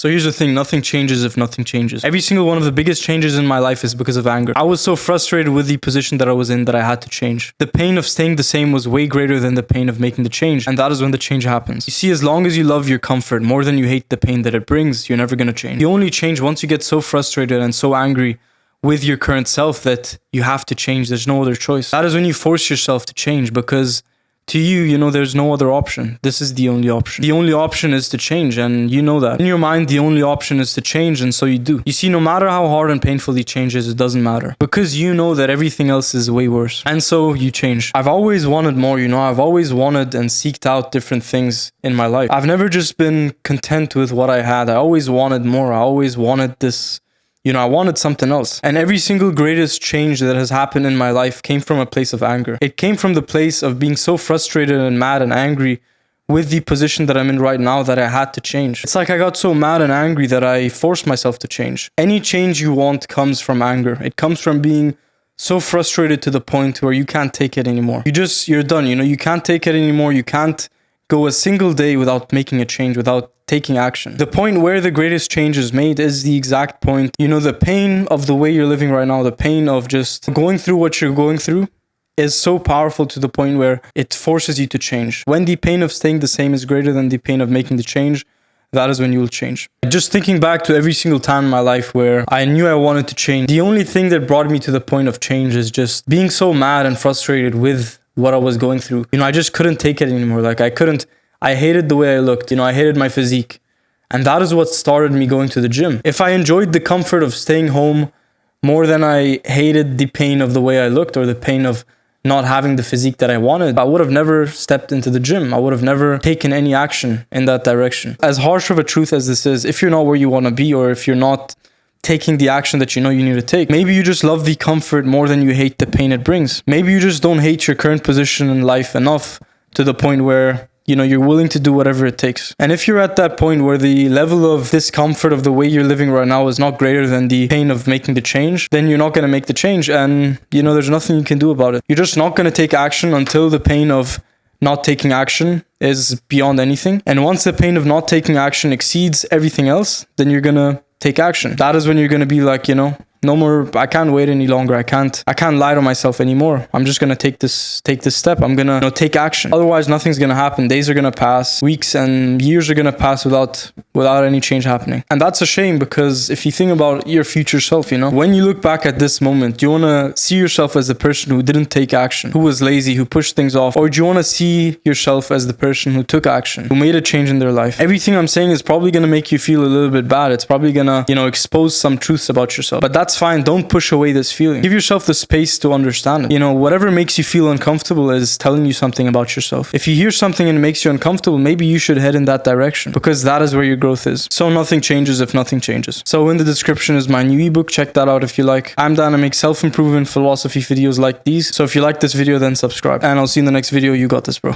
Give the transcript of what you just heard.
So here's the thing, nothing changes if nothing changes. Every single one of the biggest changes in my life is because of anger. I was so frustrated with the position that I was in that I had to change. The pain of staying the same was way greater than the pain of making the change, and that is when the change happens. You see, as long as you love your comfort more than you hate the pain that it brings, you're never gonna change. You only change once you get so frustrated and so angry with your current self that you have to change. There's no other choice. That is when you force yourself to change, because to you, you know, there's no other option. This is the only option. The only option is to change, and you know that. In your mind, the only option is to change, and so you do. You see, no matter how hard and painful the change is, it doesn't matter. Because you know that everything else is way worse. And so you change. I've always wanted more, you know. I've always wanted and seeked out different things in my life. I've never just been content with what I had. I always wanted more. I always wanted this. You know, I wanted something else. And every single greatest change that has happened in my life came from a place of anger. It came from the place of being so frustrated and mad and angry with the position that I'm in right now that I had to change. It's like I got so mad and angry that I forced myself to change. Any change you want comes from anger. It comes from being so frustrated to the point where you can't take it anymore. You're done, you know, you can't take it anymore. You can't go a single day without making a change, without taking action. The point where the greatest change is made is the exact point. You know, the pain of the way you're living right now, the pain of just going through what you're going through is so powerful to the point where it forces you to change. When the pain of staying the same is greater than the pain of making the change, that is when you will change. Just thinking back to every single time in my life where I knew I wanted to change, the only thing that brought me to the point of change is just being so mad and frustrated with what I was going through. You know, I just couldn't take it anymore. Like I hated the way I looked. You know, I hated my physique. And that is what started me going to the gym. If I enjoyed the comfort of staying home more than I hated the pain of the way I looked or the pain of not having the physique that I wanted, I would have never stepped into the gym. I would have never taken any action in that direction. As harsh of a truth as this is, if you're not where you want to be, or if you're not taking the action that you know you need to take, maybe you just love the comfort more than you hate the pain it brings. Maybe you just don't hate your current position in life enough to the point where, you know, you're willing to do whatever it takes. And if you're at that point where the level of discomfort of the way you're living right now is not greater than the pain of making the change, then you're not going to make the change. And, you know, there's nothing you can do about it. You're just not going to take action until the pain of not taking action is beyond anything. And once the pain of not taking action exceeds everything else, then you're going to take action. That is when you're going to be like, you know, no more, I can't wait any longer. I can't lie to myself anymore. I'm just going to take this step. I'm going to, you know, take action. Otherwise, nothing's going to happen. Days are going to pass. Weeks and years are going to pass without any change happening. And that's a shame, because if you think about your future self, you know, when you look back at this moment, do you want to see yourself as the person who didn't take action, who was lazy, who pushed things off? Or do you want to see yourself as the person who took action, who made a change in their life? Everything I'm saying is probably going to make you feel a little bit bad. It's probably going to, you know, expose some truths about yourself. But that's fine. Don't push away this feeling. Give yourself the space to understand it. You know, whatever makes you feel uncomfortable is telling you something about yourself. If you hear something and it makes you uncomfortable, maybe you should head in that direction, because that is where your growth is. So nothing changes if nothing changes. So in the description is my new ebook. Check that out if you like. I'm Dan. I make self-improvement philosophy videos like these. So if you like this video, then subscribe. And I'll see you in the next video. You got this, bro.